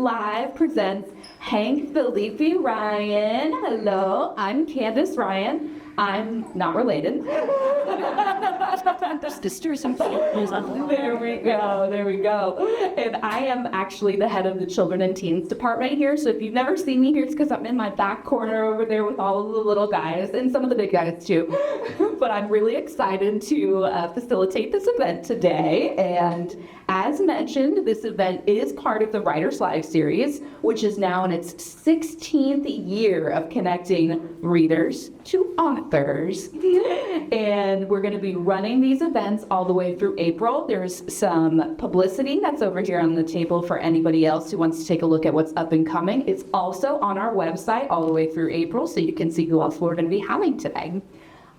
Live presents Hank Phillippi Ryan. Hello, I'm Candace Ryan. I'm not related. Sisters and brothers. There we go. And I am actually the head of the Children and Teens department here. So if you've never seen me here, it's because I'm in my back corner over there with all of the little guys and some of the big guys too. But I'm really excited to facilitate this event today. And as mentioned, this event is part of the Writers Live series, which is now in its 16th year of connecting readers to authors. And we're going to be running these events all the way through April. There's some publicity that's over here on the table for anybody else who wants to take a look at what's up and coming. It's also on our website all the way through April, so you can see who else we're going to be having today.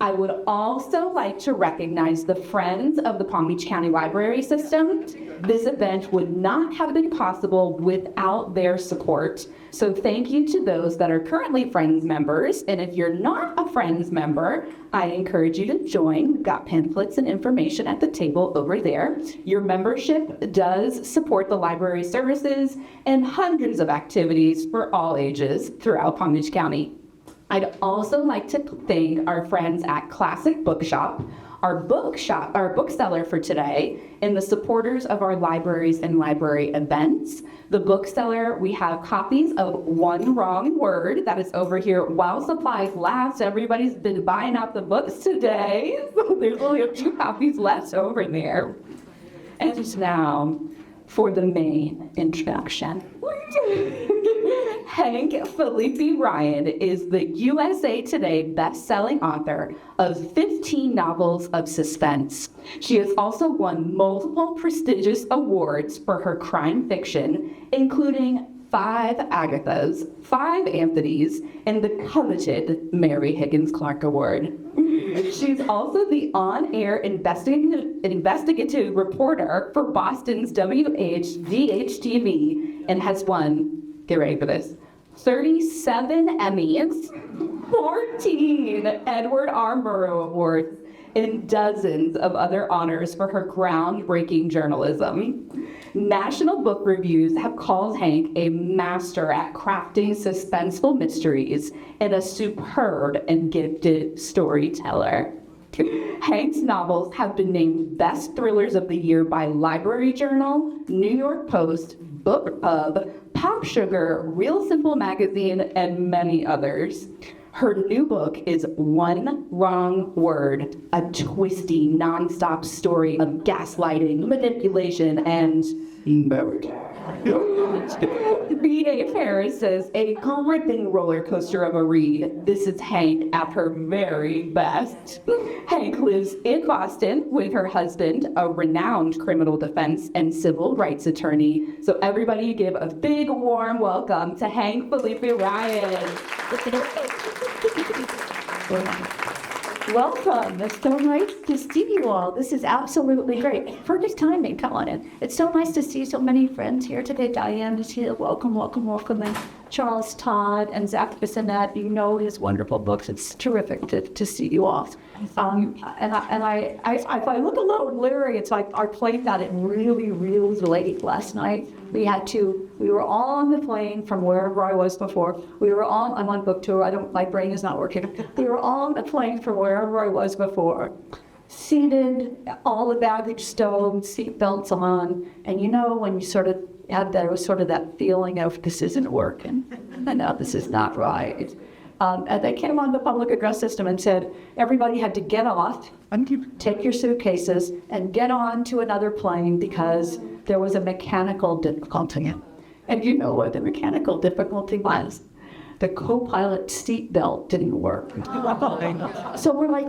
I would also like to recognize the Friends of the Palm Beach County Library System. This event would not have been possible without their support. So thank you to those that are currently Friends members. And if you're not a Friends member, I encourage you to join. We've got pamphlets and information at the table over there. Your membership does support the library services and hundreds of activities for all ages throughout Palm Beach County. I'd also like to thank our friends at Classic Bookshop, our bookseller for today, and the supporters of our libraries and library events. The bookseller, we have copies of One Wrong Word that is over here while supplies last. Everybody's been buying out the books today, so there's only a few copies left over there. And now for the main introduction. Hank Phillippi Ryan is the USA Today best-selling author of 15 novels of suspense. She has also won multiple prestigious awards for her crime fiction, including 5 Agathas, 5 Anthonys, and the coveted Mary Higgins Clark Award. She's also the on-air investigative reporter for Boston's WHDH-TV and has won, get ready for this, 37 Emmys, 14 Edward R. Murrow Awards, and dozens of other honors for her groundbreaking journalism. National book reviews have called Hank a master at crafting suspenseful mysteries and a superb and gifted storyteller. Hank's novels have been named Best Thrillers of the Year by Library Journal, New York Post, Book Hub, Pop Sugar, Real Simple Magazine, and many others. Her new book is One Wrong Word, a twisty, nonstop story of gaslighting, manipulation, and murder. B.A. Harris says, a gripping roller coaster of a read. This is Hank at her very best. Hank lives in Boston with her husband, a renowned criminal defense and civil rights attorney. So everybody give a big warm welcome to Hank Phillippi Ryan. Welcome. It's so nice to see you all. This is absolutely great. Perfect timing. Come on in. It's so nice to see so many friends here today. Diane is here. Welcome. And Charles Todd and Zach Bissonette. You know his wonderful books. It's terrific to see you all. If I look a little leery, it's like our plane got it really, really late last night. We were all on the plane from wherever I was before. I'm on book tour. my brain is not working. We were all on the plane from wherever I was before, seated, all the baggage stowed, seat belts on. And you know, when you sort of had that feeling of this isn't working. I know this is not right. And they came on the public address system and said, everybody had to get off, take your suitcases, and get on to another plane because there was a mechanical difficulty. And you know what the mechanical difficulty was? The co-pilot seat belt didn't work. So we're like,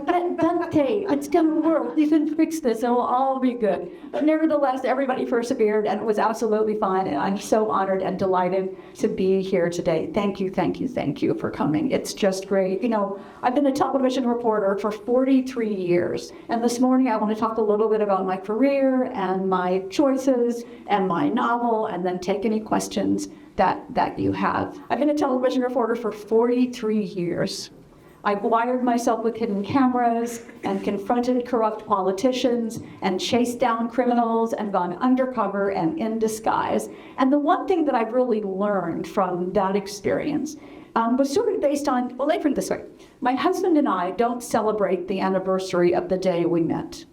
okay, it's gonna work. We can fix this, it'll all be good. But nevertheless, everybody persevered, and it was absolutely fine. And I'm so honored and delighted to be here today. Thank you for coming. It's just great. You know, I've been a television reporter for 43 years. And this morning I want to talk a little bit about my career and my choices and my novel, and then take any questions that you have. I've been a television reporter for 43 years. I've wired myself with hidden cameras and confronted corrupt politicians and chased down criminals and gone undercover and in disguise. And the one thing that I've really learned from that experience was sort of based on, well, let me put it this way. My husband and I don't celebrate the anniversary of the day we met.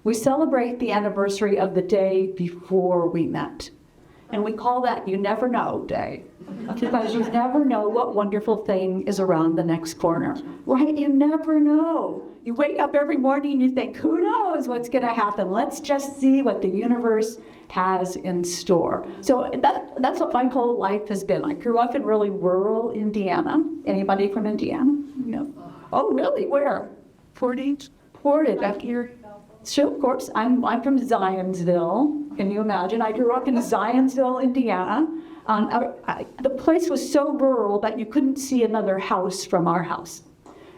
We celebrate the anniversary of the day before we met. And we call that You Never Know Day. Because you never know what wonderful thing is around the next corner. Right? You never know. You wake up every morning and you think, who knows what's going to happen? Let's just see what the universe has in store. So that's what my whole life has been. I grew up in really rural Indiana. Anybody from Indiana? No. Oh, really? Where? Portage. Up here. So, of course, I'm from Zionsville. Can you imagine? I grew up in Zionsville, Indiana. The place was so rural that you couldn't see another house from our house.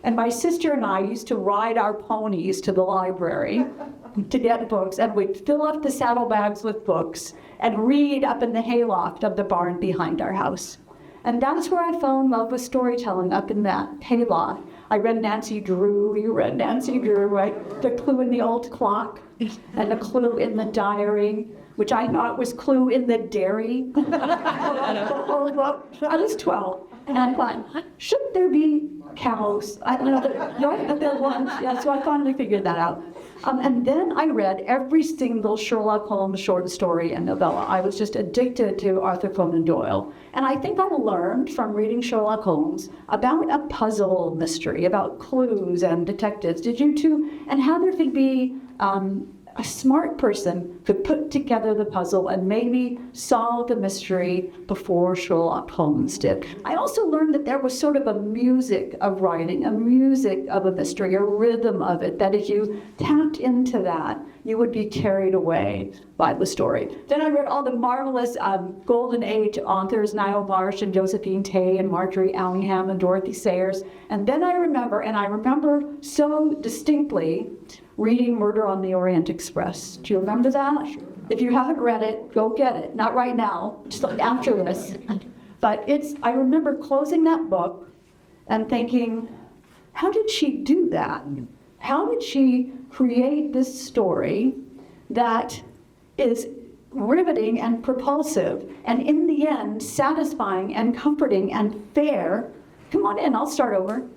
And my sister and I used to ride our ponies to the library to get books, and we'd fill up the saddlebags with books and read up in the hayloft of the barn behind our house. And that's where I fell in love with storytelling, up in that hayloft. I read Nancy Drew. You read Nancy Drew, right? The Clue in the Old Clock and the Clue in the Diary, which I thought was Clue in the Dairy. I was 12, and I thought, should there be cows? I don't know, there was. Yeah, so I finally figured that out. And then I read every single Sherlock Holmes short story and novella. I was just addicted to Arthur Conan Doyle. And I think I learned from reading Sherlock Holmes about a puzzle mystery, about clues and detectives. Did you too? And how there could be a smart person could put together the puzzle and maybe solve the mystery before Sherlock Holmes did. I also learned that there was sort of a music of writing, a music of a mystery, a rhythm of it, that if you tapped into that, you would be carried away by the story. Then I read all the marvelous Golden Age authors, Niall Marsh and Josephine Tay and Marjorie Allingham and Dorothy Sayers. And then I remember so distinctly reading Murder on the Orient Express. Do you remember that? If you haven't read it, go get it. Not right now, just after this. But I remember closing that book and thinking, how did she do that? How did she create this story that is riveting and propulsive and in the end satisfying and comforting and fair? Come on in, I'll start over.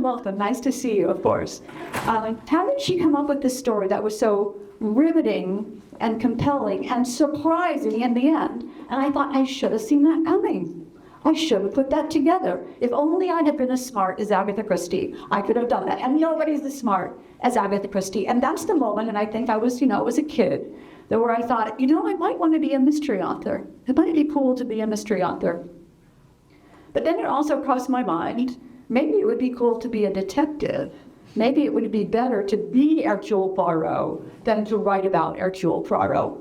Welcome. Nice to see you, of course. How did she come up with this story that was so riveting and compelling and surprising in the end? And I thought, I should have seen that coming. I should have put that together. If only I had been as smart as Agatha Christie, I could have done that. And nobody's as smart as Agatha Christie. And that's the moment, and I think I was a kid, where I thought, I might want to be a mystery author. It might be cool to be a mystery author. But then it also crossed my mind, maybe it would be cool to be a detective. Maybe it would be better to be Hercule Poirot than to write about Hercule Poirot.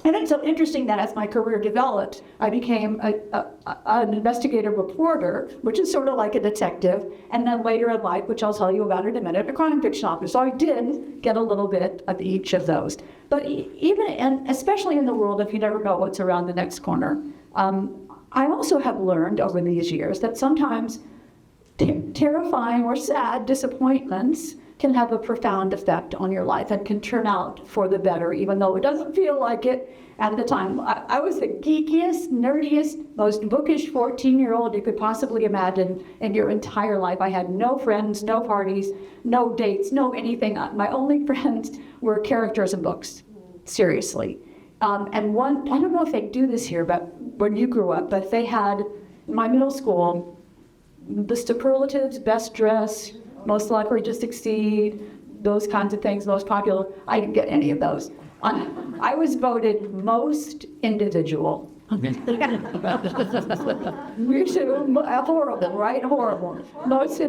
And it's so interesting that as my career developed, I became an investigative reporter, which is sort of like a detective, and then later in life, which I'll tell you about in a minute, a crime fiction author. So I did get a little bit of each of those. But and especially in the world, if you never know what's around the next corner, I also have learned over these years that sometimes terrifying or sad disappointments can have a profound effect on your life and can turn out for the better, even though it doesn't feel like it at the time. I was the geekiest, nerdiest, most bookish 14-year-old you could possibly imagine in your entire life. I had no friends, no parties, no dates, no anything. My only friends were characters in books, seriously. And one, I don't know if they do this here, but when you grew up, but they had, in my middle school, the superlatives, best dressed, most likely to succeed, those kinds of things, most popular. I didn't get any of those. I was voted most individual. Horrible, right? Horrible. Most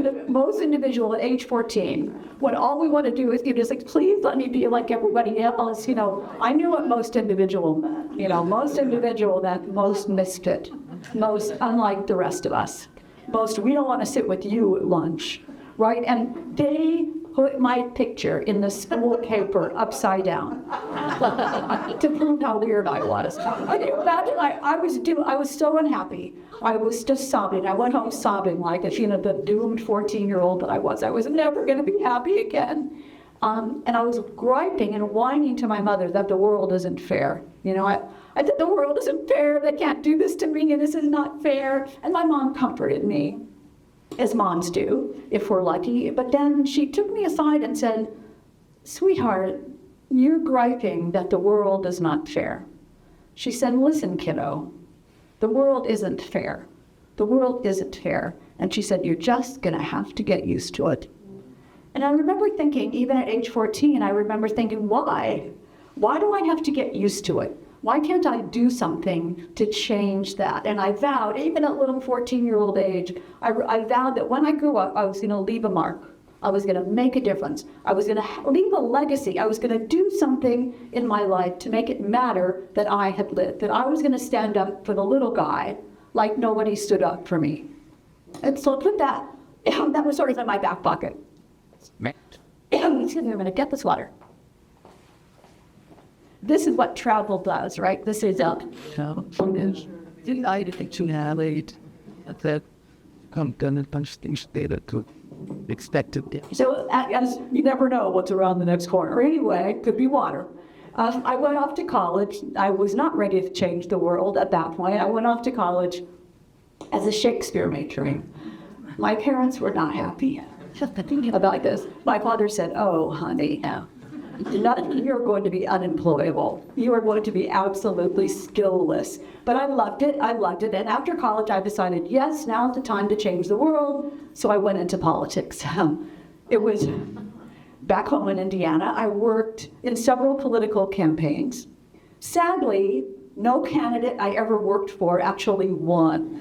individual at age 14. When all we want to do is just like, please let me be like everybody else. I knew what most individual meant. Most individual, that most misfit, most unlike the rest of us. Most, we don't want to sit with you at lunch, right? And they put my picture in the school paper upside down to prove how weird I was. I knew that I was so unhappy. I was just sobbing. I went home sobbing like the doomed 14-year-old that I was. I was never going to be happy again. And I was griping and whining to my mother that the world isn't fair. I said, the world isn't fair. They can't do this to me, and this is not fair. And my mom comforted me, as moms do, if we're lucky. But then she took me aside and said, sweetheart, you're griping that the world is not fair. She said, listen, kiddo, the world isn't fair. The world isn't fair. And she said, you're just going to have to get used to it. And I remember thinking, even at age 14, I remember thinking, why? Why do I have to get used to it? Why can't I do something to change that? And I vowed, even at little 14-year-old age, I vowed that when I grew up, I was going to leave a mark. I was going to make a difference. I was going to leave a legacy. I was going to do something in my life to make it matter that I had lived, that I was going to stand up for the little guy like nobody stood up for me. And so with that was sort of in my back pocket. Excuse me, I'm going to get this water. This is what travel does, right? This is So as you never know what's around the next corner. Anyway, it could be water. I went off to college. I was not ready to change the world at that point. I went off to college as a Shakespeare matron. My parents were not happy about this. My father said, oh, honey, you're going to be unemployable. You are going to be absolutely skillless. But I loved it. And after college, I decided, yes, now's the time to change the world. So I went into politics. It was back home in Indiana. I worked in several political campaigns. Sadly, no candidate I ever worked for actually won.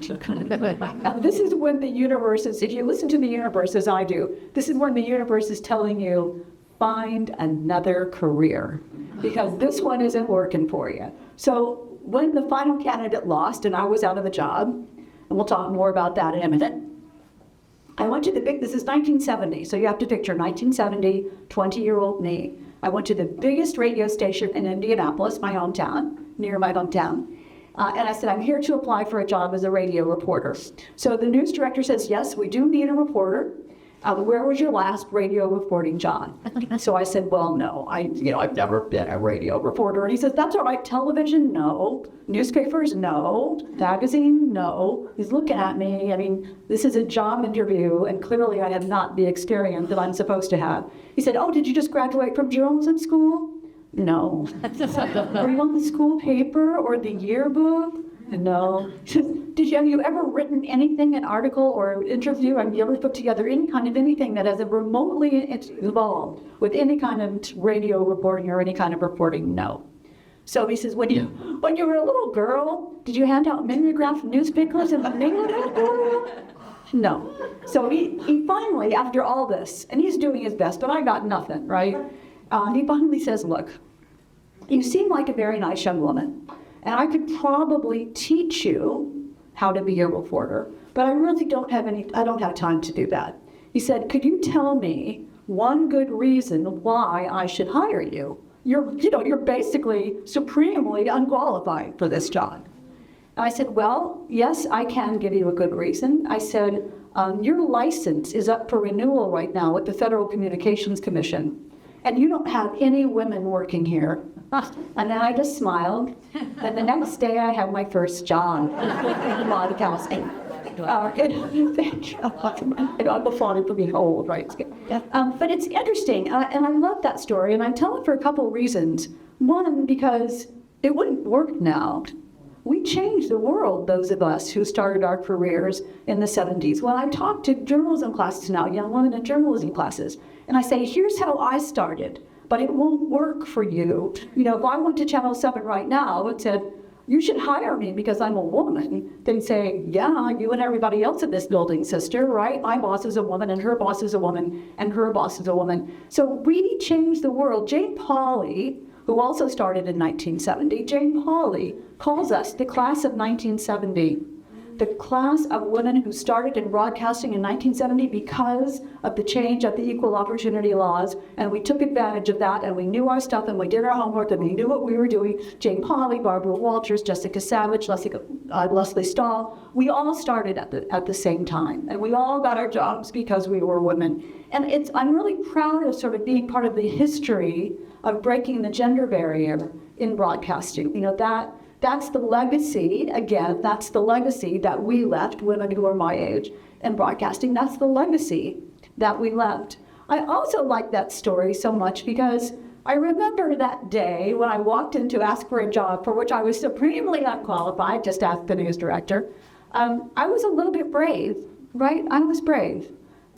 This is when the universe is, if you listen to the universe as I do, this is when the universe is telling you, find another career, because this one isn't working for you. So when the final candidate lost and I was out of a job, and we'll talk more about that in a minute, I went to this is 1970, so you have to picture 1970, 20-year-old me. I went to the biggest radio station in Indianapolis, my hometown, near my hometown, and I said, I'm here to apply for a job as a radio reporter. So the news director says, yes, we do need a reporter. Where was your last radio reporting job? So I said, well, no, I've never been a radio reporter. And he says, that's all right. Television, no. Newspapers, no. Magazine, no. He's looking at me. I mean, this is a job interview, and clearly I have not the experience that I'm supposed to have. He said, oh, did you just graduate from journalism school? No. Are you on the school paper or the yearbook? No. Have you ever written anything, an article or interview? Have you ever put together any kind of anything that has remotely involved with any kind of radio reporting or any kind of reporting? No. So he says, when you were a little girl, did you hand out mimeographed newspapers in the No. So he finally, after all this, and he's doing his best, but I got nothing, right? He finally says, look, you seem like a very nice young woman. And I could probably teach you how to be a reporter, but I really don't have time to do that. He said, could you tell me one good reason why I should hire you? You're basically supremely unqualified for this job. And I said, well, yes, I can give you a good reason. I said, your license is up for renewal right now with the Federal Communications Commission. And you don't have any women working here. And then I just smiled. And the next day I had my first job in broadcasting. I'm a father for being old, right? But it's interesting, and I love that story, and I tell it for a couple of reasons. One, because it wouldn't work now. We changed the world, those of us who started our careers in the 70s. When I talk to journalism classes now, young women in journalism classes, and I say, here's how I started, but it won't work for you. If I went to Channel 7 right now and said, you should hire me because I'm a woman, they'd say, yeah, you and everybody else in this building, sister, right? My boss is a woman, and her boss is a woman, and her boss is a woman. So we changed the world. Jane Pauley, who also started in 1970, Jane Pauley calls us the class of 1970 the class of women who started in broadcasting in 1970 because of the change of the equal opportunity laws, and we took advantage of that, and we knew our stuff, and we did our homework, and we knew what we were doing. Jane Pauley, Barbara Walters, Jessica Savage, Leslie Stahl, we all started at the same time, and we all got our jobs because we were women. And I'm really proud of sort of being part of the history of breaking the gender barrier in broadcasting. You know, that's the legacy, again, that's the legacy that we left, women who are my age, in broadcasting. That's the legacy that we left. I also like that story so much because I remember that day when I walked in to ask for a job for which I was supremely unqualified, just ask the news director. I was a little bit brave, right? I was brave.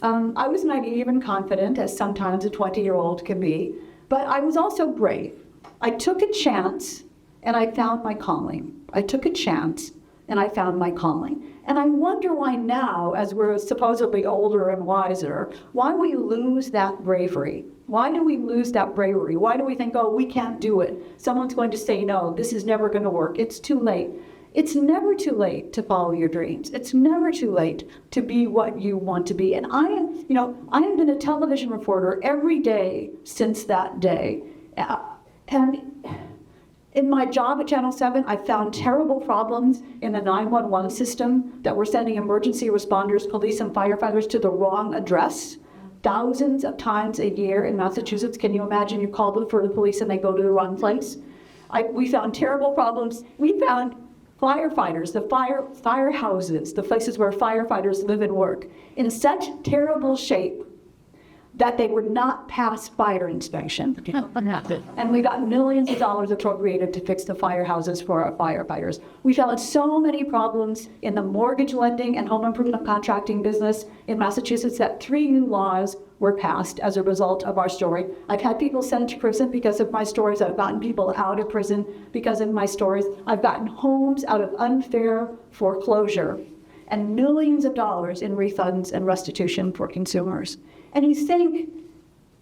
I was naive and confident, as sometimes a 20-year-old can be, but I was also brave. I took a chance, and I found my calling. I took a chance, and I found my calling. And I wonder why now, as we're supposedly older and wiser, why we lose that bravery. Why do we lose that bravery? Why do we think, oh, we can't do it? Someone's going to say, no, this is never going to work. It's too late. It's never too late to follow your dreams. It's never too late to be what you want to be. And I have been a television reporter every day since that day. And in my job at Channel 7, I found terrible problems in the 911 system that were sending emergency responders, police, and firefighters to the wrong address thousands of times a year in Massachusetts. Can you imagine? You call them for the police and they go to the wrong place. We found terrible problems. We found firefighters, the firehouses, the places where firefighters live and work, in such terrible shape that they would not pass fire inspection. And we got millions of dollars appropriated to fix the firehouses for our firefighters. We found so many problems in the mortgage lending and home improvement contracting business in Massachusetts that 3 new laws were passed as a result of our story. I've had people sent to prison because of my stories. I've gotten people out of prison because of my stories. I've gotten homes out of unfair foreclosure and millions of dollars in refunds and restitution for consumers. And you think,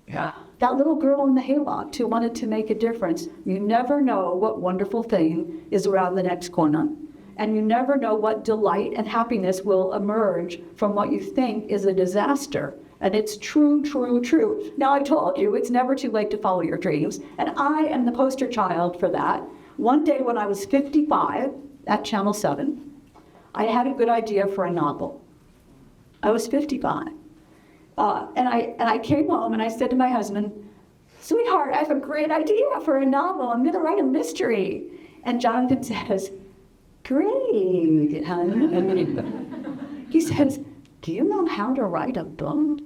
that little girl in the hayloft who wanted to make a difference, you never know what wonderful thing is around the next corner. And you never know what delight and happiness will emerge from what you think is a disaster. And it's true, true, true. Now, I told you, it's never too late to follow your dreams. And I am the poster child for that. One day when I was 55 at Channel 7, I had a good idea for a novel. I was 55. And I came home and I said to my husband, sweetheart, I have a great idea for a novel. I'm going to write a mystery. And Jonathan says, great, honey. He says, do you know how to write a book?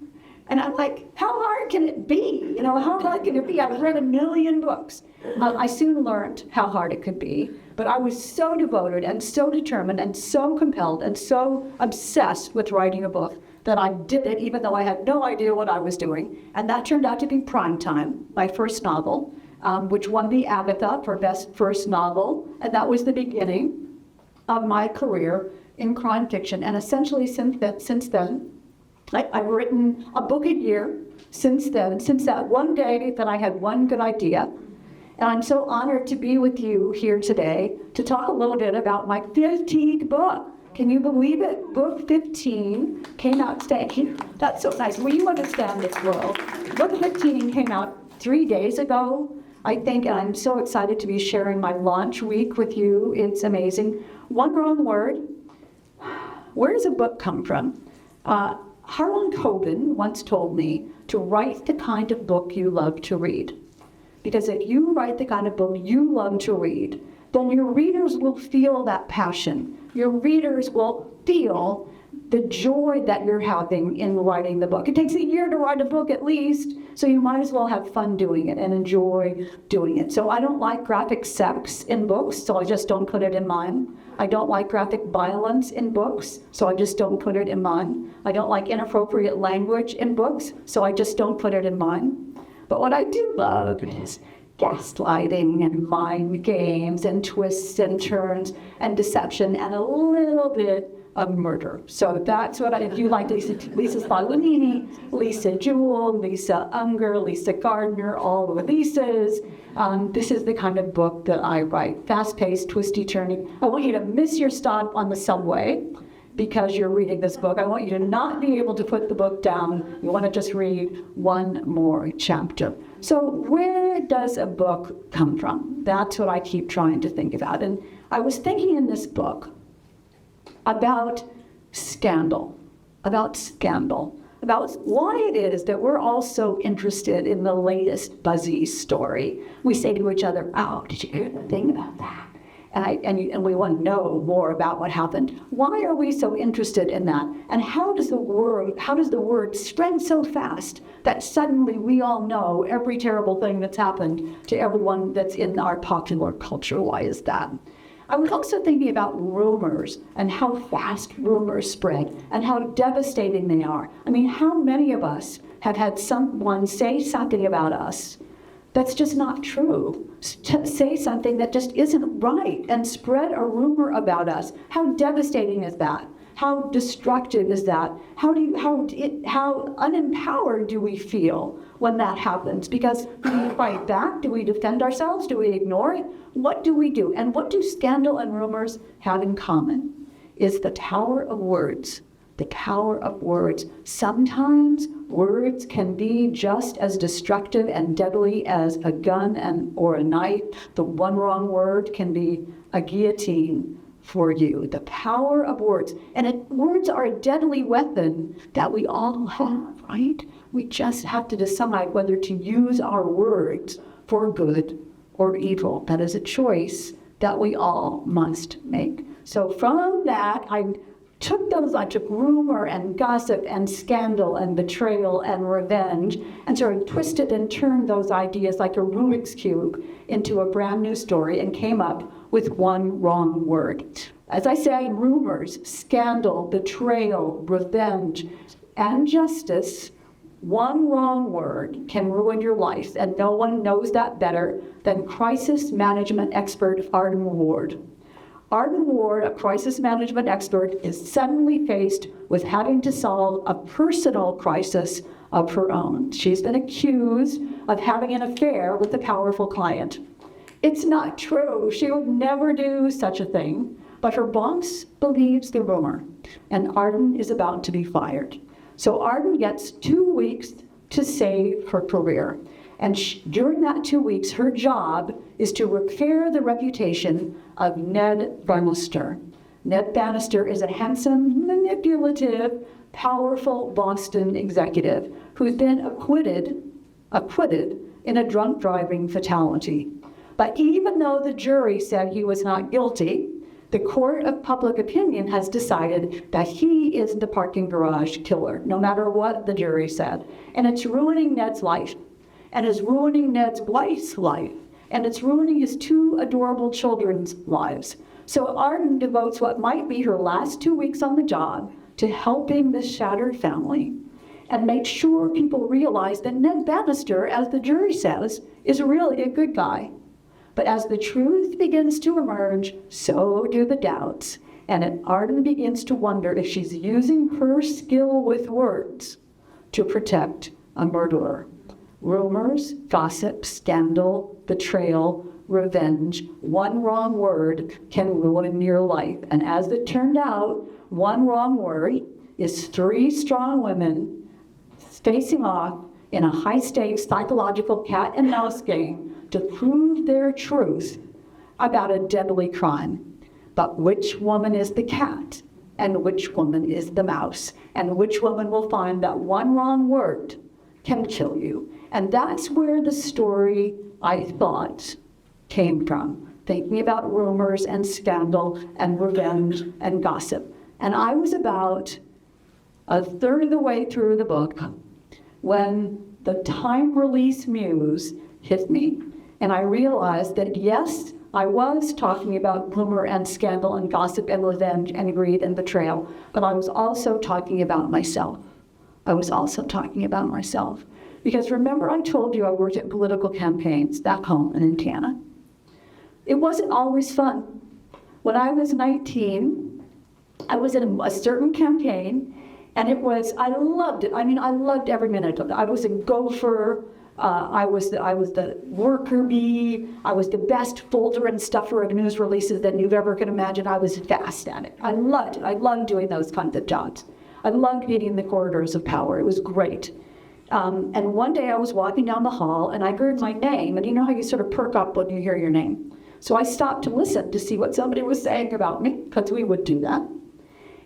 And I'm like, how hard can it be? How hard can it be? I've read 1 million books. I soon learned how hard it could be, but I was so devoted and so determined and so compelled and so obsessed with writing a book that I did it even though I had no idea what I was doing. And that turned out to be Primetime, my first novel, which won the Agatha for Best First Novel. And that was the beginning of my career in crime fiction. And essentially since then, I've written a book a year since then, since that one day that I had one good idea. And I'm so honored to be with you here today to talk a little bit about my 15th book. Can you believe it? Book 15 came out today. That's so nice. Will you understand this world? Book 15 came out 3 days ago, I think, and I'm so excited to be sharing my launch week with you. It's amazing. One wrong word. Where does a book come from? Harlan Coben once told me to write the kind of book you love to read. Because if you write the kind of book you love to read, then your readers will feel that passion. Your readers will feel the joy that you're having in writing the book. It takes a year to write a book at least, so you might as well have fun doing it and enjoy doing it. So I don't like graphic sex in books, so I just don't put it in mine. I don't like graphic violence in books, so I just don't put it in mine. I don't like inappropriate language in books, so I just don't put it in mine. But what I do love is gaslighting and mind games and twists and turns and deception and a little bit of murder. So that's what if you like Lisa Spalanini, Lisa Jewell, Lisa Unger, Lisa Gardner, all the Lisas, this is the kind of book that I write. Fast-paced, twisty, turning. I want you to miss your stop on the subway because you're reading this book. I want you to not be able to put the book down. You want to just read one more chapter. So where does a book come from? That's what I keep trying to think about. And I was thinking in this book about scandal, about why it is that we're all so interested in the latest buzzy story. We say to each other, oh, did you hear the thing about that? And we want to know more about what happened. Why are we so interested in that? And how does the word spread so fast that suddenly we all know every terrible thing that's happened to everyone that's in our popular culture? Why is that? I was also thinking about rumors and how fast rumors spread and how devastating they are. I mean, how many of us have had someone say something about us that's just not true, say something that just isn't right and spread a rumor about us? How devastating is that? How destructive is that? How unempowered do we feel when that happens? Because do we fight back? Do we defend ourselves? Do we ignore it? What do we do? And what do scandal and rumors have in common? Is the power of words. The power of words. Sometimes words can be just as destructive and deadly as a gun or a knife. The one wrong word can be a guillotine for you. The power of words. And words are a deadly weapon that we all have, right? We just have to decide whether to use our words for good or evil. That is a choice that we all must make. So from that, I took rumor and gossip and scandal and betrayal and revenge and sort of twisted and turned those ideas like a Rubik's Cube into a brand new story and came up with one wrong word. As I say, rumors, scandal, betrayal, revenge, and justice, one wrong word can ruin your life, and no one knows that better than crisis management expert Arden Ward. Arden Ward, a crisis management expert, is suddenly faced with having to solve a personal crisis of her own. She's been accused of having an affair with a powerful client. It's not true. She would never do such a thing, but her boss believes the rumor, and Arden is about to be fired. So Arden gets 2 weeks to save her career. And during that 2 weeks, her job is to repair the reputation of Ned Bannister. Ned Bannister is a handsome, manipulative, powerful Boston executive who's been acquitted in a drunk driving fatality. But even though the jury said he was not guilty, the court of public opinion has decided that he is the parking garage killer, no matter what the jury said. And it's ruining Ned's life. And it's ruining Ned's wife's life, and it's ruining his 2 adorable children's lives. So Arden devotes what might be her last 2 weeks on the job to helping this shattered family and make sure people realize that Ned Bannister, as the jury says, is really a good guy. But as the truth begins to emerge, so do the doubts, and Arden begins to wonder if she's using her skill with words to protect a murderer. Rumors, gossip, scandal, betrayal, revenge, one wrong word can ruin your life. And as it turned out, one wrong word is 3 strong women facing off in a high-stakes psychological cat and mouse game to prove their truth about a deadly crime. But which woman is the cat? And which woman is the mouse? And which woman will find that one wrong word can kill you? And that's where the story, I thought, came from, thinking about rumors and scandal and revenge and gossip. And I was about a third of the way through the book when the time release muse hit me. And I realized that, yes, I was talking about rumor and scandal and gossip and revenge and greed and betrayal, but I was also talking about myself. Because remember, I told you I worked at political campaigns back home in Indiana. It wasn't always fun. When I was 19, I was in a certain campaign, and I loved it. I mean, I loved every minute of it. I was a gopher. I was the worker bee. I was the best folder and stuffer of news releases that you've ever could imagine. I was fast at it. I loved it. I loved doing those kinds of jobs. I loved being in the corridors of power. It was great. And one day I was walking down the hall and I heard my name, and you know how you sort of perk up when you hear your name. So I stopped to listen to see what somebody was saying about me, because we would do that.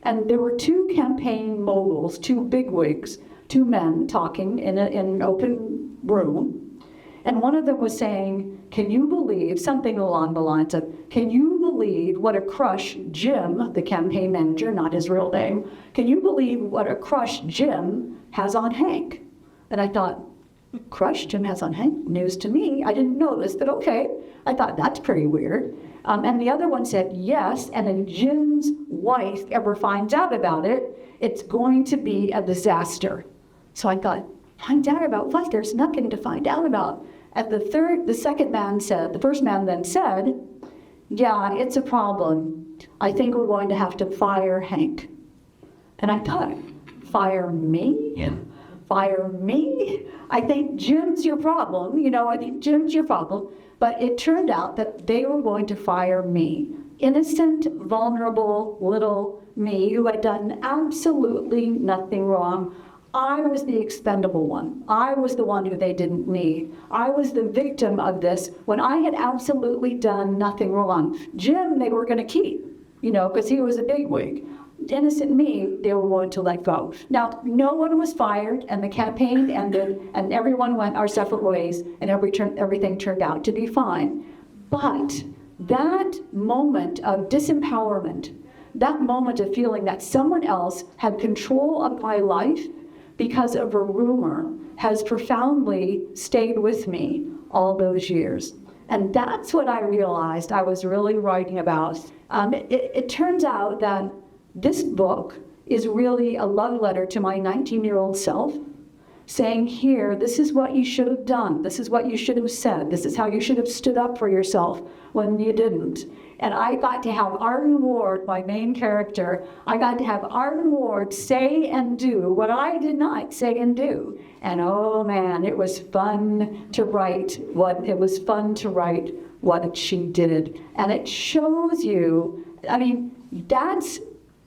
And there were two campaign moguls, two bigwigs, two men talking in an open room. And one of them was saying, can you believe, something along the lines of, can you believe what a crush Jim, the campaign manager, not his real name, can you believe what a crush Jim has on Hank? And I thought, crush Jim has on Hank? News to me. I didn't know this, but okay. I thought, that's pretty weird. And the other one said, yes, and if Jim's wife ever finds out about it, it's going to be a disaster. So I thought, find out about what? There's nothing to find out about. And the first man then said, yeah, it's a problem. I think we're going to have to fire Hank. And I thought, fire me? Yeah. Fire me? I think Jim's your problem. I think Jim's your problem. But it turned out that they were going to fire me. Innocent, vulnerable little me who had done absolutely nothing wrong. I was the expendable one. I was the one who they didn't need. I was the victim of this when I had absolutely done nothing wrong. Jim, they were going to keep, because he was a bigwig. Innocent me, they were going to let go. Now, no one was fired, and the campaign ended, and everyone went our separate ways, and everything turned out to be fine. But that moment of disempowerment, that moment of feeling that someone else had control of my life because of a rumor, has profoundly stayed with me all those years. And that's what I realized I was really writing about. It turns out that this book is really a love letter to my 19-year-old self, saying, here, this is what you should have done. This is what you should have said. This is how you should have stood up for yourself when you didn't. And I got to have Arden Ward, my main character, I got to have Arden Ward say and do what I did not say and do. And oh man, it was fun to write what she did. And it shows you,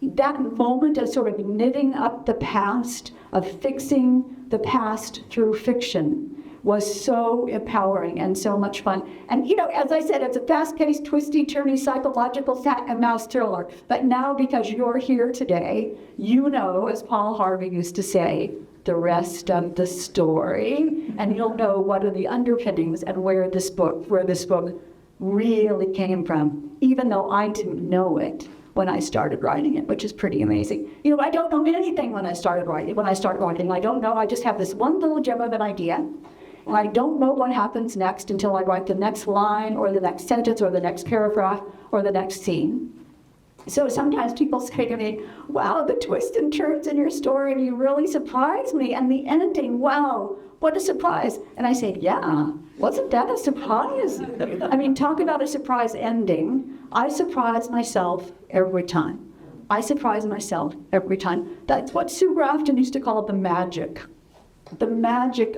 that moment of sort of knitting up the past, of fixing the past through fiction, was so empowering and so much fun. And as I said, it's a fast-paced, twisty, turny, psychological cat and mouse thriller. But now, because you're here today, as Paul Harvey used to say, the rest of the story, and you'll know what are the underpinnings and where this book really came from, even though I didn't know it when I started writing it, which is pretty amazing. I don't know anything when I start writing. I don't know. I just have this one little gem of an idea, and I don't know what happens next until I write the next line or the next sentence or the next paragraph or the next scene. So sometimes people say to me, wow, the twists and turns in your story, you really surprised me. And the ending, wow, what a surprise. And I say, yeah, wasn't that a surprise? Talk about a surprise ending. I surprise myself every time. That's what Sue Grafton used to call the magic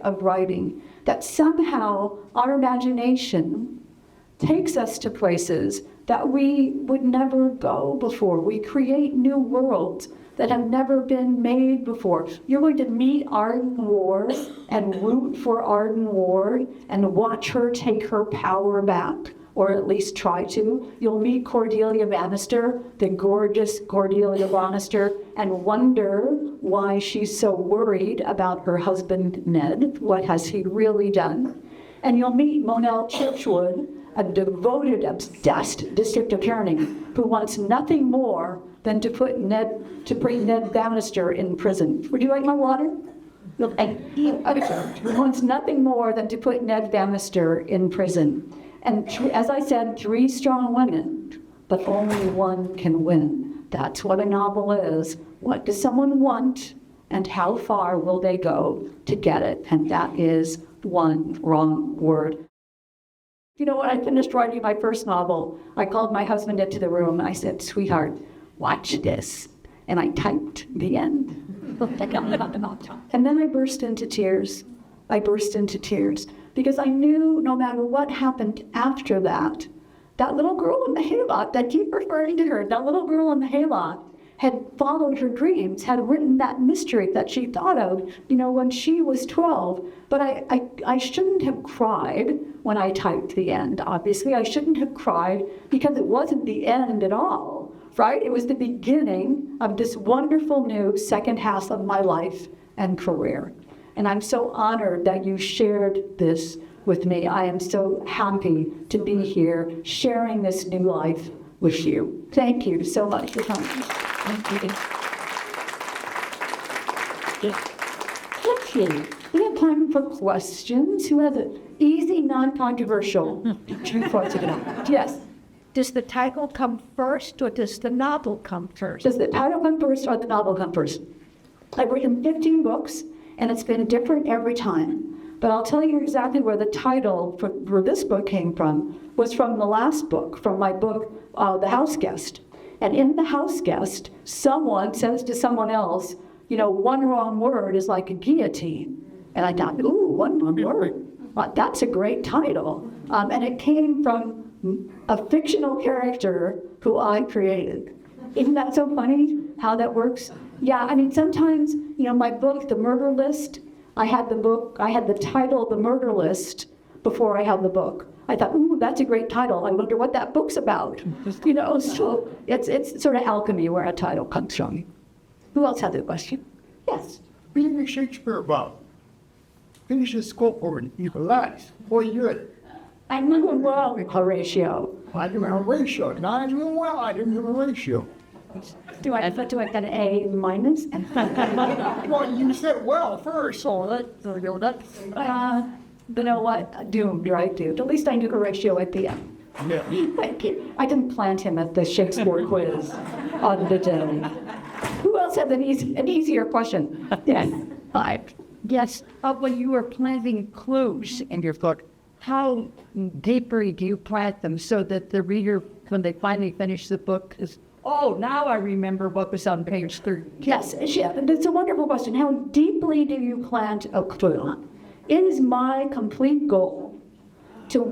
of writing, that somehow our imagination takes us to places that we would never go before. We create new worlds that have never been made before. You're going to meet Arden Ward and root for Arden Ward and watch her take her power back, or at least try to. You'll meet Cordelia Bannister, the gorgeous Cordelia Bannister, and wonder why she's so worried about her husband, Ned. What has he really done? And you'll meet Monelle Churchwood, a devoted, obsessed district attorney who wants nothing more than to bring Ned Bannister in prison. Would you like my water? Who wants nothing more than to put Ned Bannister in prison. And as I said, 3 strong women, but only one can win. That's what a novel is. What does someone want, and how far will they go to get it? And that is one wrong word. When I finished writing my first novel, I called my husband into the room and I said, sweetheart, watch this. And I typed the end. And then I burst into tears. I burst into tears because I knew no matter what happened after that, that little girl in the hayloft, I keep referring to her, that little girl in the hayloft had followed her dreams, had written that mystery that she thought of, when she was 12. But I shouldn't have cried when I typed the end, obviously. I shouldn't have cried because it wasn't the end at all, right? It was the beginning of this wonderful new second half of my life and career. And I'm so honored that you shared this with me. I am so happy to be here sharing this new life with you. Thank you so much for coming. Thank you. Okay, we have time for questions. Who has it? Easy, non-controversial. Yes. Does the title come first or does the novel come first? Does the title come first or the novel come first? I've written 15 books, and it's been different every time. But I'll tell you exactly where the title for this book came from was from the last book, from my book, The House Guest. And in The House Guest, someone says to someone else, one wrong word is like a guillotine. And I thought, ooh, one wrong word. Well, that's a great title. And it came from a fictional character who I created. Isn't that so funny how that works? Yeah, I mean, sometimes, my book, The Murder List, I had the title, The Murder List, before I had the book. I thought, ooh, that's a great title. I wonder what that book's about. So it's sort of alchemy where a title comes from. Who else had a question? Yes. Reading Shakespeare about. Finish the scope over it. You relax. Boy, you're it. I'm doing well, Horatio. I didn't have a ratio. Now I'm doing well. I didn't have a ratio. Do I get an A minus? Well, you said well first, so that's... You know what? Doomed, right, dude? At least I knew Horatio at the end. Yeah. I didn't plant him at the Shakespeare quiz on the day. Who else has an easier question? Yes. Hi. Yes, when you were planting clues in your book, how deeply do you plant them so that the reader, when they finally finish the book, is, oh, now I remember what was on page 3. Yes, it's a wonderful question. How deeply do you plant a clue? It is my complete goal to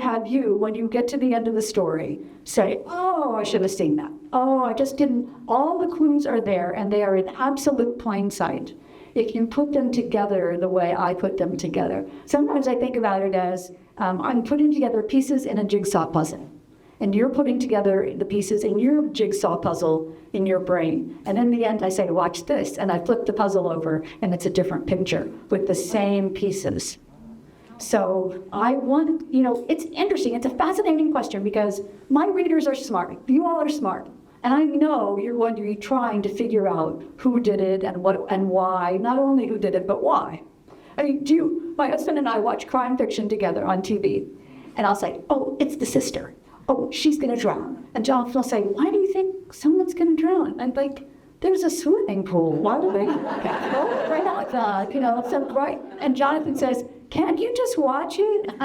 have you, when you get to the end of the story, say, oh, I should have seen that. Oh, I just didn't. All the clues are there, and they are in absolute plain sight. If you put them together the way I put them together. Sometimes I think about it as I'm putting together pieces in a jigsaw puzzle. And you're putting together the pieces in your jigsaw puzzle in your brain. And in the end, I say, watch this. And I flip the puzzle over, and it's a different picture with the same pieces. So I want, it's interesting. It's a fascinating question because my readers are smart. You all are smart. And I know you're going to be trying to figure out who did it and what and why. Not only who did it, but why. I mean, my husband and I watch crime fiction together on TV. And I'll say, oh, it's the sister. Oh, she's going to drown. And John will say, why do you think someone's going to drown? I'm like, there's a swimming pool. Why do they? Right outside, so right. And Jonathan says, can't you just watch it?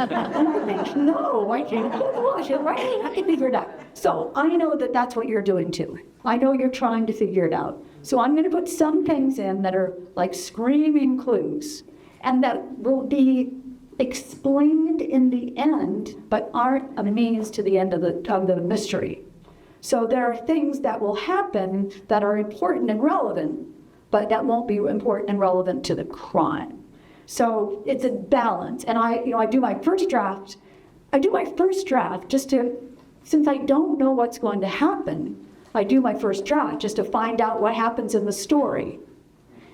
No, I can't watch it, right? I can figure it out. So I know that that's what you're doing too. I know you're trying to figure it out. So I'm going to put some things in that are like screaming clues and that will be explained in the end, but aren't a means to the end of the mystery. So there are things that will happen that are important and relevant, but that won't be important and relevant to the crime. So it's a balance. And I do my first draft. I do my first draft since I don't know what's going to happen, I do my first draft just to find out what happens in the story.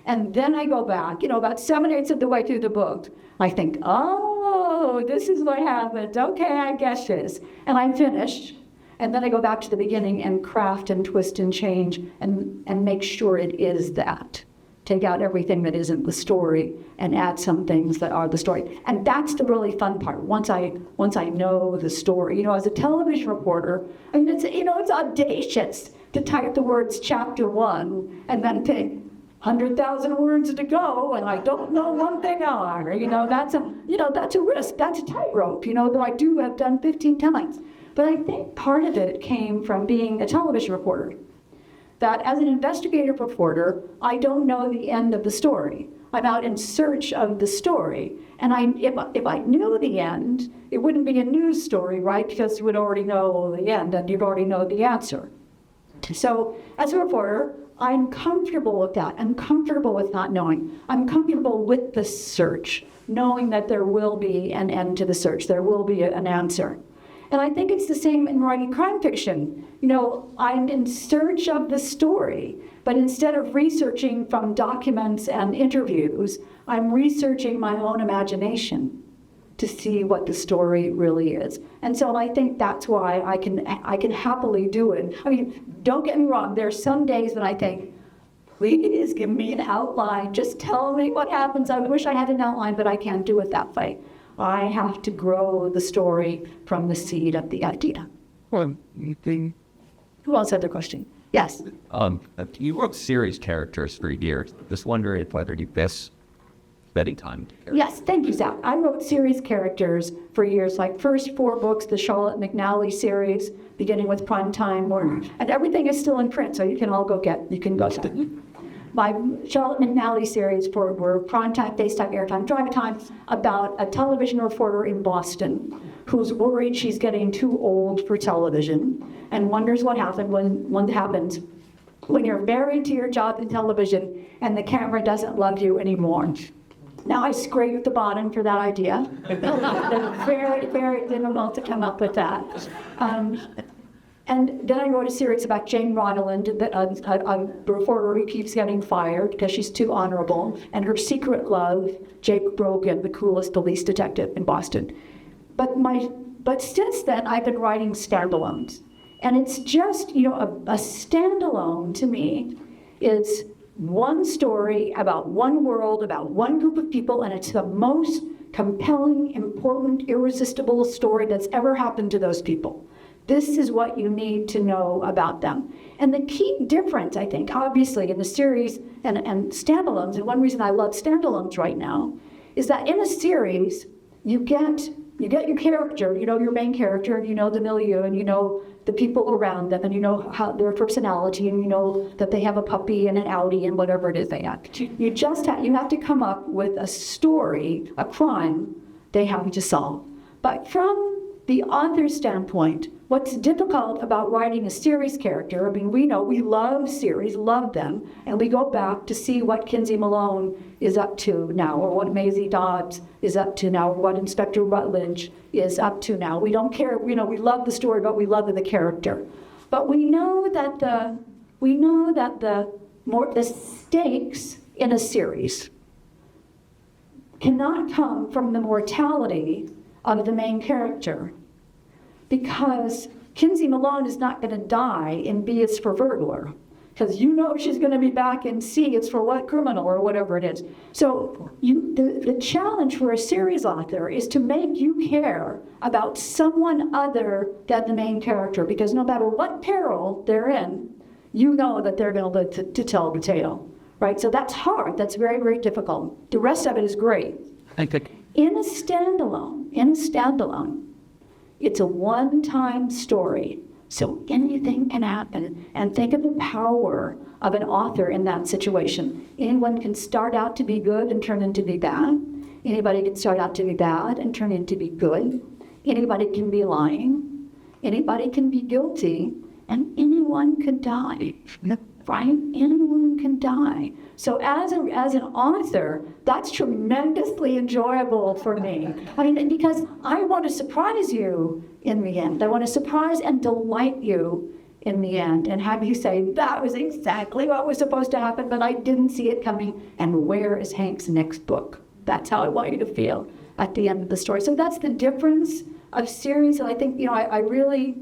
And then I go back, about 7/8 of the way through the book, I think, oh, this is what happened. Okay, I guess this. And I'm finished. And then I go back to the beginning and craft and twist and change and make sure it is that. Take out everything that isn't the story and add some things that are the story. And that's the really fun part. Once I know the story, as a television reporter, I mean, it's audacious to type the words chapter 1 and then think 100,000 words to go, and I don't know one thing are. That's a risk. That's a tightrope. Though I do have done 15 times. But I think part of it came from being a television reporter. That as an investigative reporter, I don't know the end of the story. I'm out in search of the story. And if I knew the end, it wouldn't be a news story, right? Because you would already know the end and you'd already know the answer. So as a reporter, I'm comfortable with that. I'm comfortable with not knowing. I'm comfortable with the search, knowing that there will be an end to the search. There will be an answer. And I think it's the same in writing crime fiction. You know, I'm in search of the story, but instead of researching from documents and interviews, I'm researching my own imagination to see what the story really is. And so I think that's why I can happily do it. I mean, don't get me wrong, there are some days when I think, please give me an outline, just tell me what happens. I wish I had an outline, but I can't do it that way. I have to grow the story from the seed of the idea. Well, you think Who else had their question? Yes. you wrote series characters for years. Just wondering whether you best spending time. Yes, thank you, Zach. I wrote series characters for years, like first 4 books, the Charlotte McNally series, beginning with Primetime, and everything is still in print, so you can all go get, you can go get it. My Charlotte McNally series were primetime, FaceTime, airtime, drive time, about a television reporter in Boston who's worried she's getting too old for television and wonders what happens when you're married to your job in television and the camera doesn't love you anymore. Now I scraped the bottom for that idea. It's very, very difficult to come up with that. And then I wrote a series about Jane Ronald, a reporter who keeps getting fired because she's too honorable, and her secret love, Jake Brogan, the coolest police detective in Boston. But since then, I've been writing standalones. And it's just, you know, a standalone to me is one story about one world, about one group of people, and it's the most compelling, important, irresistible story that's ever happened to those people. This is what you need to know about them. And the key difference, I think, obviously, in the series and standalones, and one reason I love standalones right now, is that in a series, you get your character, you know your main character, and you know the milieu, and you know the people around them, and you know how their personality, and you know that they have a puppy and an Audi and whatever it is they have. You have to come up with a story, a crime they have to solve. But from the author's standpoint, what's difficult about writing a series character, I mean, we know we love series, love them, and we go back to see what Kinsey Malone is up to now, or what Maisie Dobbs is up to now, or what Inspector Rutledge is up to now. We don't care, you know, we love the story, but we love the character. But we know that the stakes in a series cannot come from the mortality of the main character, because Kinsey Malone is not going to die in B is for burglar, because you know she's going to be back in C, it's for what criminal or whatever it is. So the challenge for a series author is to make you care about someone other than the main character, because no matter what peril they're in, you know that they're going to live to tell the tale, right? So that's hard, that's very, very difficult. The rest of it is great. In a standalone, it's a one-time story, so anything can happen. And think of the power of an author in that situation. Anyone can start out to be good and turn into be bad. Anybody can start out to be bad and turn into be good. Anybody can be lying. Anybody can be guilty. And anyone could die, right? Anyone can die. So as an author, that's tremendously enjoyable for me. I mean, because I want to surprise you in the end. I want to surprise and delight you in the end and have you say, that was exactly what was supposed to happen, but I didn't see it coming. And where is Hank's next book? That's how I want you to feel at the end of the story. So that's the difference of series. And I think, you know, I really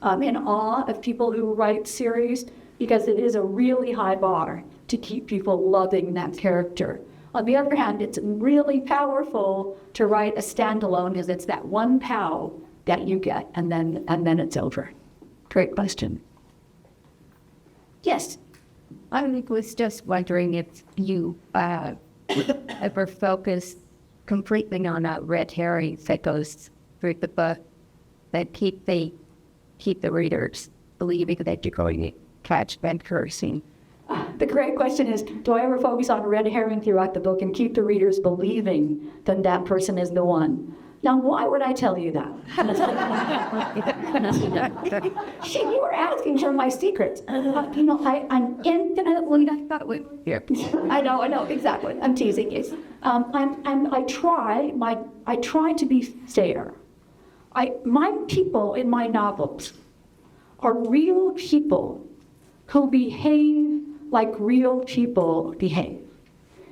in awe of people who write series, because it is a really high bar to keep people loving that character. On the other hand, it's really powerful to write a standalone, because it's that one pow that you get, and then it's over. Great question. Yes. I was just wondering if you ever focus completely on a red herring that goes through the book that keep the readers believing that you're going to catch Ben cursing. The great question is, do I ever focus on red herring throughout the book and keep the readers believing that that person is the one? Now, why would I tell you that? You were asking for my secrets. I'm infinitely. I know, exactly. I'm teasing you. I try to be fair. My people in my novels are real people who behave like real people behave.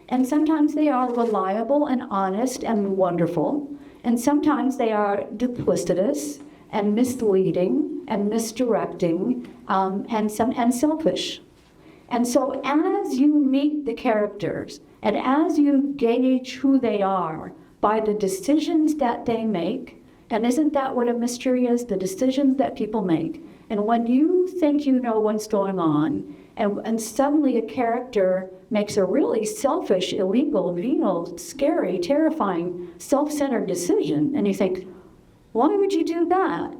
And sometimes they are reliable and honest and wonderful. And sometimes they are duplicitous and misleading and misdirecting and selfish. And so as you meet the characters and as you gauge who they are by the decisions that they make, and isn't that what a mystery is? The decisions that people make. And when you think you know what's going on, and suddenly a character makes a really selfish, illegal, venal, scary, terrifying, self-centered decision, and you think, why would you do that?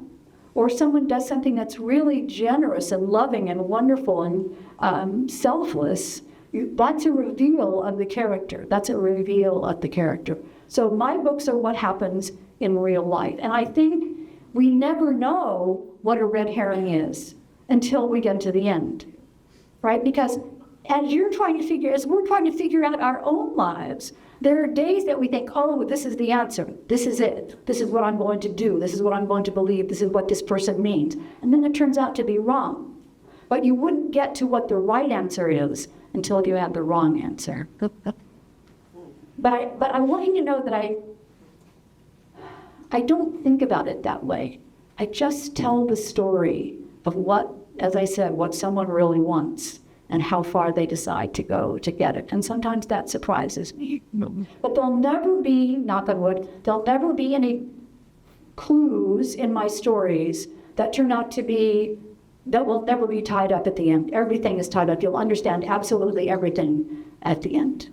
Or someone does something that's really generous and loving and wonderful and selfless, that's a reveal of the character. That's a reveal of the character. So my books are what happens in real life. And I think we never know what a red herring is until we get to the end, right? Because as we're trying to figure out our own lives, there are days that we think, oh, this is the answer. This is it. This is what I'm going to do. This is what I'm going to believe. This is what this person means. And then it turns out to be wrong. But you wouldn't get to what the right answer is until you have the wrong answer. But I want you to know that I don't think about it that way. I just tell the story of what, as I said, what someone really wants and how far they decide to go to get it. And sometimes that surprises me. But there'll never be, knock on wood, there'll never be any clues in my stories that turn out to be, that will never be tied up at the end. Everything is tied up. You'll understand absolutely everything at the end.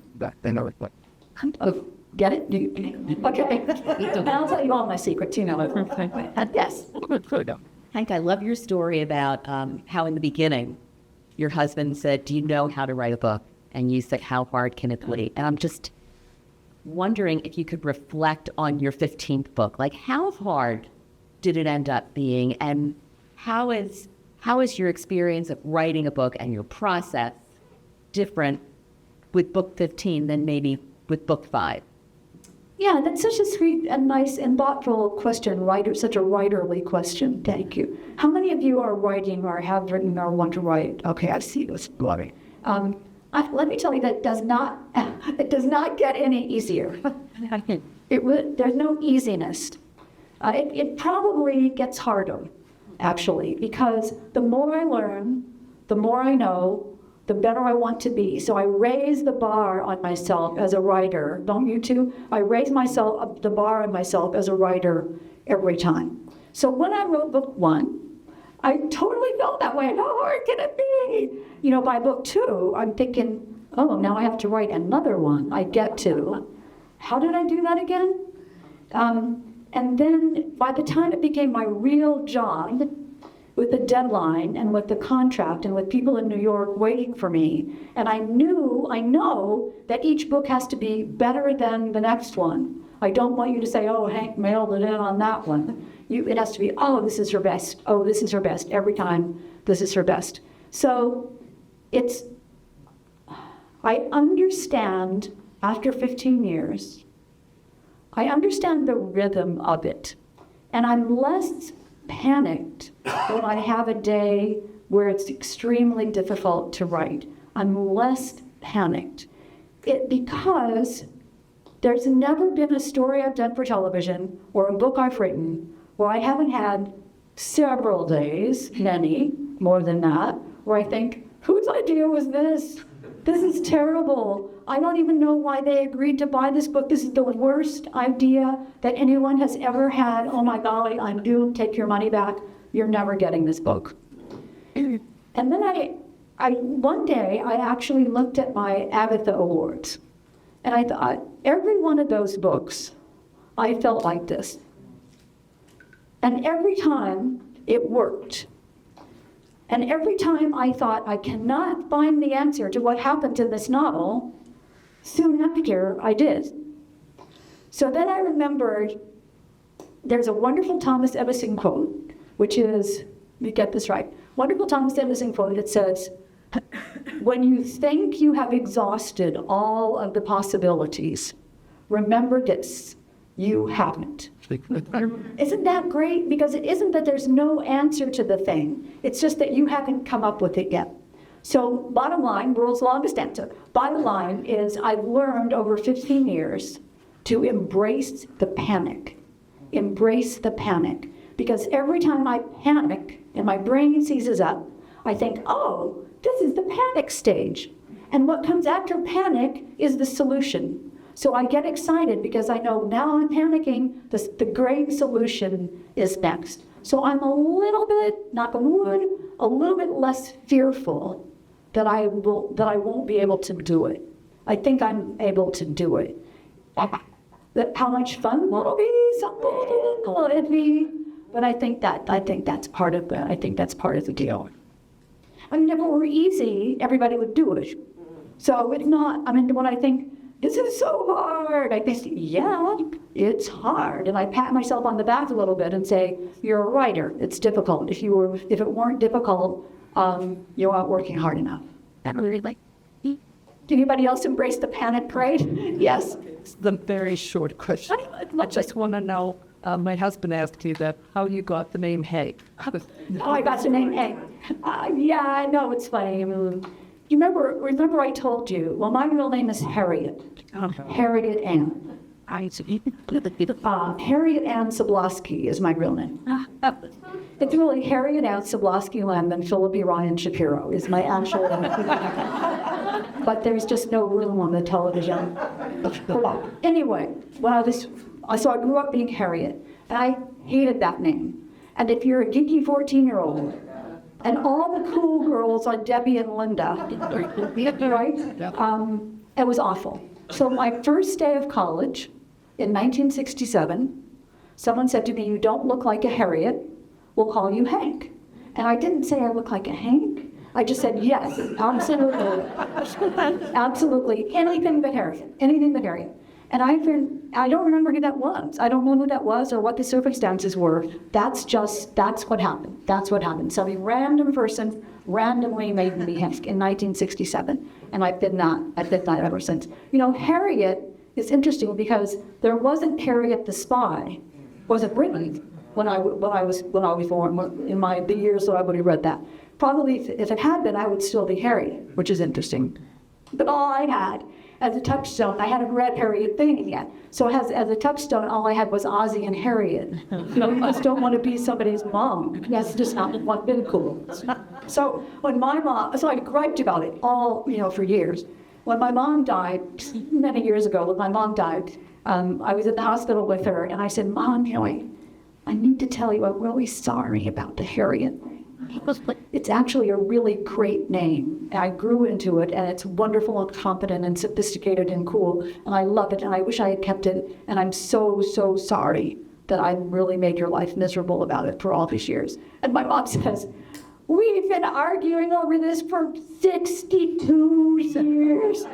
Oh, get it? Okay. And I'll tell you all my secrets, you know. Yes. Hank, I love your story about how in the beginning your husband said, do you know how to write a book? And you said, how hard can it be? And I'm just wondering if you could reflect on your 15th book. Like, how hard did it end up being? And how is your experience of writing a book and your process different with book 15 than maybe with book 5? Yeah, that's such a sweet and nice and thoughtful question, such a writerly question. Thank you. How many of you are writing or have written or want to write? Okay, I see this. Let me tell you that it does not get any easier. There's no easiness. It probably gets harder, actually, because the more I learn, the more I know, the better I want to be. So I raise the bar on myself as a writer. Don't you too? I raise the bar on myself as a writer every time. So when I wrote book 1, I totally felt that way. How hard can it be? You know, by book 2, I'm thinking, oh, now I have to write another one. I get to. How did I do that again? And then by the time it became my real job, with the deadline and with the contract and with people in New York waiting for me, and I know that each book has to be better than the next one. I don't want you to say, oh, Hank mailed it in on that one. It has to be, oh, this is her best. Oh, this is her best. Every time, this is her best. So I understand, after 15 years, I understand the rhythm of it. And I'm less panicked when I have a day where it's extremely difficult to write. I'm less panicked. Because there's never been a story I've done for television or a book I've written where I haven't had several days, many, more than that, where I think, whose idea was this? This is terrible. I don't even know why they agreed to buy this book. This is the worst idea that anyone has ever had. Oh my golly, I'm doomed. Take your money back. You're never getting this book. And then one day I actually looked at my Agatha Awards, and I thought, every one of those books, I felt like this. And every time it worked. And every time I thought I cannot find the answer to what happened in this novel, soon after I did. So then I remembered there's a wonderful Thomas Edison quote, which is, let me get this right, wonderful Thomas Edison quote that says, when you think you have exhausted all of the possibilities, remember this, you haven't. Isn't that great? Because it isn't that there's no answer to the thing. It's just that you haven't come up with it yet. So bottom line, world's longest answer. Bottom line is I've learned over 15 years to embrace the panic. Embrace the panic. Because every time I panic and my brain seizes up, I think, oh, this is the panic stage. And what comes after panic is the solution. So I get excited because I know now I'm panicking, the great solution is next. So I'm a little bit, knock on wood, a little bit less fearful that I won't be able to do it. I think I'm able to do it. How much fun will it be? Something will it be? But I think that's part of the deal. I mean, if it were easy, everybody would do it. So it's not. I mean, when I think this is so hard, I think, yeah, it's hard, and I pat myself on the back a little bit and say, you're a writer. It's difficult. If it weren't difficult, you aren't working hard enough. Did anybody else embrace the panic parade? Yes. It's the very short question. I just want to know, my husband asked you that, how you got the name Hay. Oh, I got the name Hay. Yeah, I know, it's funny. I mean, you remember I told you, well, my real name is Harriet. Harriet Ann. Harriet Ann Soblosky is my real name. It's really Harriet Ann Soblosky Lamb Phillippi Ryan Shapiro is my actual name. But there's just no room on the television. Anyway, so I grew up being Harriet, and I hated that name. And if you're a geeky 14-year-old, and all the cool girls are Debbie and Linda, right? It was awful. So my first day of college in 1967, someone said to me, you don't look like a Harriet, we'll call you Hank. And I didn't say I look like a Hank. I just said, yes, absolutely. Absolutely. Anything but Harriet. Anything but Harriet. And I don't remember who that was. I don't know who that was or what the circumstances were. That's what happened. That's what happened. Some random person randomly made me Hank in 1967. And I've been that ever since. You know, Harriet is interesting because there wasn't Harriet the Spy, wasn't written when I was born, in the years that I would have read that. Probably if it had been, I would still be Harriet, which is interesting. But all I had as a touchstone, I hadn't read Harriet thing yet. So as a touchstone, all I had was Ozzie and Harriet. You know, you just don't want to be somebody's mom. That's just not one bit cool. So so I griped about it all, for years. When my mom died, many years ago, I was at the hospital with her, and I said, Mom, I need to tell you, I'm really sorry about the Harriet. It's actually a really great name. I grew into it, and it's wonderful and competent and sophisticated and cool, and I love it, and I wish I had kept it, and I'm so, so sorry that I really made your life miserable about it for all these years. And my mom says, we've been arguing over this for 62 years.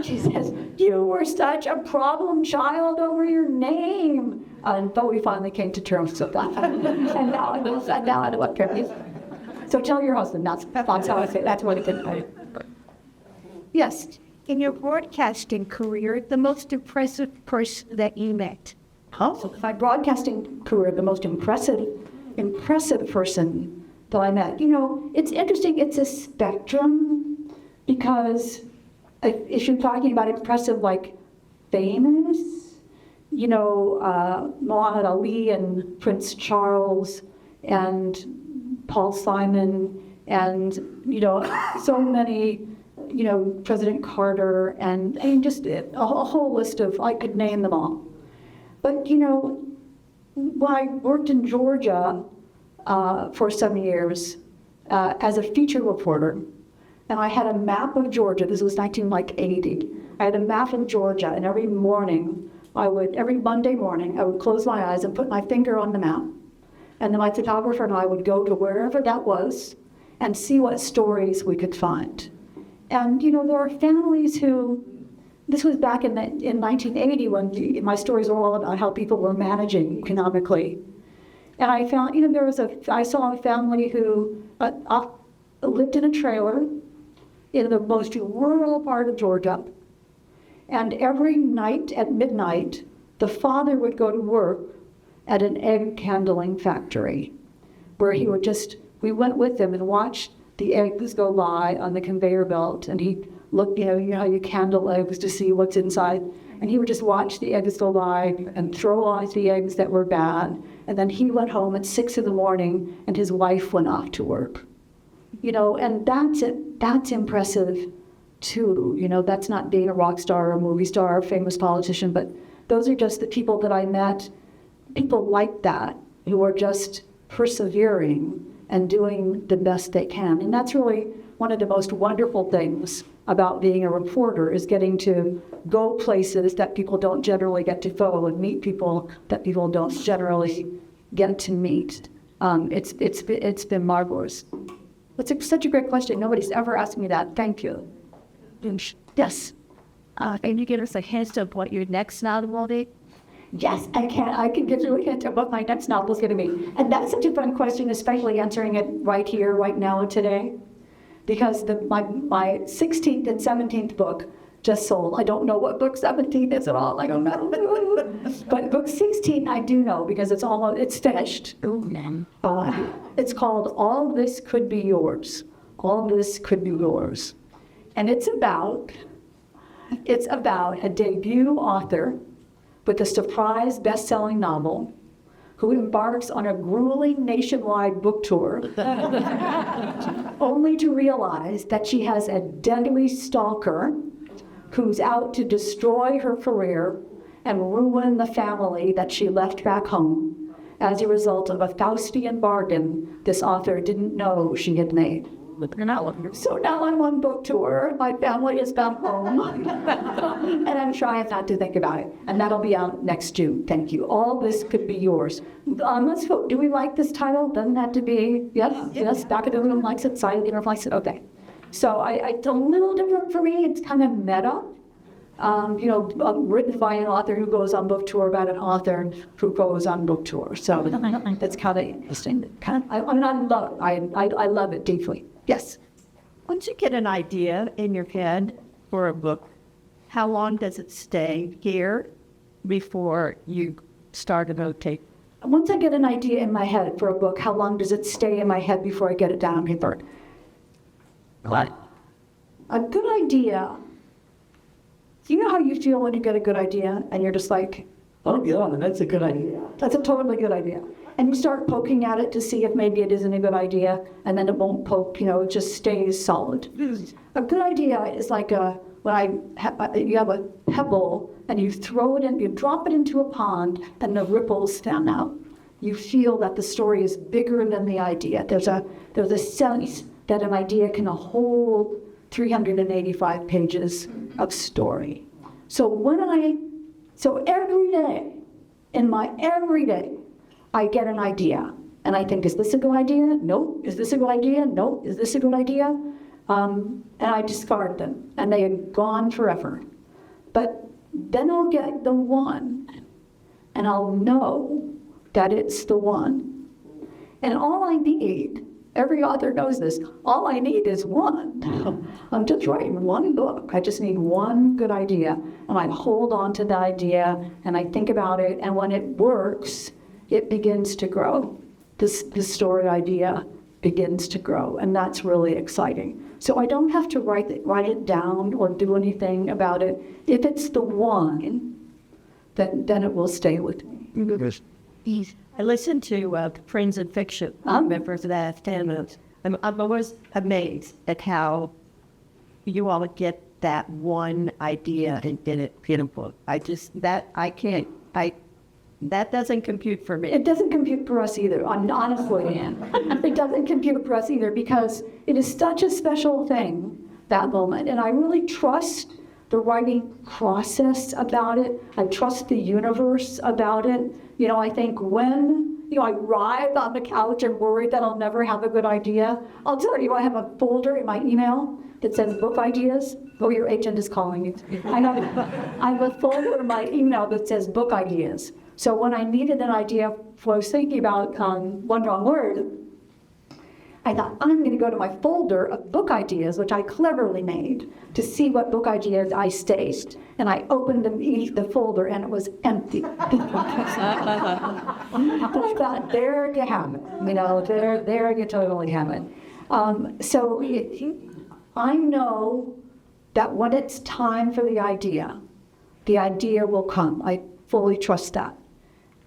She says, you were such a problem child over your name. But we finally came to terms with that. and now I know what term is. So tell your husband, that's how I say, that's what it did. Yes. In your broadcasting career, the most impressive person that you met? So my broadcasting career, the most impressive person that I met. It's interesting, it's a spectrum, because if you're talking about impressive, like famous, Muhammad Ali and Prince Charles and Paul Simon and, so many, President Carter and just a whole list of, I could name them all. But, when I worked in Georgia for some years as a feature reporter, and I had a map of Georgia. This was 1980. I had a map of Georgia, and every Monday morning, I would close my eyes and put my finger on the map. And then my photographer and I would go to wherever that was, and see what stories we could find. And, you know, there are families who, this was back in 1980 when my stories were all about how people were managing economically. And I found, you know, I saw a family who lived in a trailer in the most rural part of Georgia. And every night at midnight, the father would go to work at an egg handling factory where he would we went with him and watched the eggs go by on the conveyor belt, and he'd look, you know how you candle eggs to see what's inside, and he would just watch the eggs go by and throw out the eggs that were bad, and then he went home at 6 a.m. and his wife went off to work. You know, and that's impressive too. You know, that's not being a rock star or a movie star or a famous politician, but those are just the people that I met, people like that, who are just persevering and doing the best they can. And that's really one of the most wonderful things about being a reporter, is getting to go places that people don't generally get to go and meet people that people don't generally get to meet. It's been marvelous. It's such a great question. Nobody's ever asked me that. Thank you. Yes. Can you give us a hint of what your next novel will be? Yes, I can. I can give you a hint of what my next novel is going to be. And that's such a fun question, especially answering it right here, right now, and today. Because my 16th and 17th book just sold. I don't know what book 17 is at all. I don't know. But book 16 I do know, because it's finished. It's called All This Could Be Yours. All This Could Be Yours. And it's about a debut author with a surprise best-selling novel who embarks on a grueling nationwide book tour only to realize that she has a deadly stalker who's out to destroy her career and ruin the family that she left back home as a result of a Faustian bargain this author didn't know she had made. So now I'm on book tour. My family is back home. And I'm trying not to think about it. And that'll be out next June. Thank you. All This Could Be Yours. Let's vote. Do we like this title? Doesn't have to be. Yes. Back of the room likes it. Side of the room likes it. Okay. So it's a little different for me. It's kind of meta. Written by an author who goes on book tour about an author who goes on book tour. So that's kind of interesting. I love it deeply. Yes. Once you get an idea in your head for a book, how long does it stay here before you start to notate? Once I get an idea in my head for a book, how long does it stay in my head before I get it down on paper? What? A good idea. You know how you feel when you get a good idea and you're just like, oh yeah, that's a good idea. That's a totally good idea. And you start poking at it to see if maybe it isn't a good idea, and then it won't poke, it just stays solid. A good idea is like you have a pebble and you throw it in, you drop it into a pond and the ripples stand out. You feel that the story is bigger than the idea. There's a sense that an idea can hold 385 pages of story. So every day, I get an idea, and I think, is this a good idea? Nope. Is this a good idea? Nope. Is this a good idea? And I discard them, and they are gone forever. But then I'll get the one, and I'll know that it's the one. And all I need, every author knows this, all I need is one. I'm just writing one book. I just need one good idea, and I hold on to the idea, and I think about it, and when it works, it begins to grow. This story idea begins to grow, and that's really exciting. So I don't have to write it down or do anything about it. If it's the one, then it will stay with me. I listen to Friends in Fiction members of that, and I'm always amazed at how you all get that one idea and get it in a book. That doesn't compute for me. It doesn't compute for us either, honestly. It doesn't compute for us either, because it is such a special thing, that moment. And I really trust the writing process about it. I trust the universe about it. I think when I writhe on the couch and worry that I'll never have a good idea. I'll tell you, I have a folder in my email that says book ideas. Oh, your agent is calling you. I know. I have a folder in my email that says book ideas. So when I needed an idea, I was thinking about One Wrong Word, I thought, I'm going to go to my folder of book ideas, which I cleverly made, to see what book ideas I staged. And I opened the folder, and it was empty. I thought, there you have it. There you totally have it. I know that when it's time for the idea will come. I fully trust that.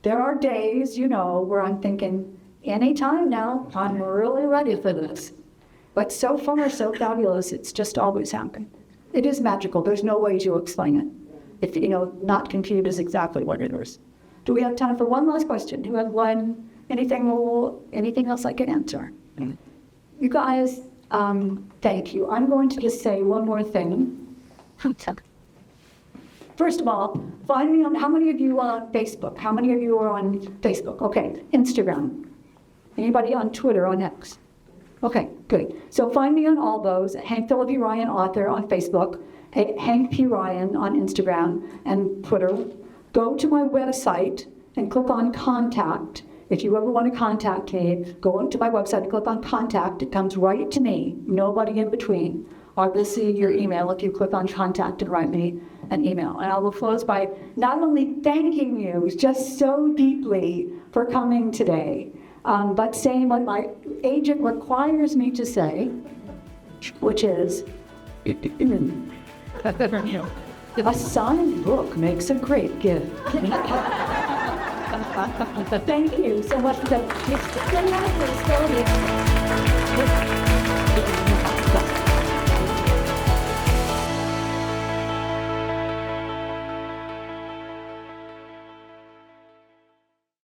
There are days, where I'm thinking, anytime now, I'm really ready for this. But so far, so fabulous, it's just always happened. It is magical. There's no way to explain it. If, not compute is exactly what it is. Do we have time for one last question? Do you have one? Anything else I can answer? You guys, thank you. I'm going to just say one more thing. First of all, find me on, how many of you are on Facebook? How many of you are on Facebook? Okay, Instagram. Anybody on Twitter, on X? Okay, good. So find me on all those. Hank Phillippi Ryan, author, on Facebook. Hank P. Ryan on Instagram and Twitter. Go to my website and click on Contact. If you ever want to contact me, go to my website and click on Contact. It comes right to me, nobody in between. Obviously, your email if you click on Contact and write me an email. And I will close by not only thanking you just so deeply for coming today, but saying what my agent requires me to say, which is, a signed book makes a great gift. Thank you so much for that.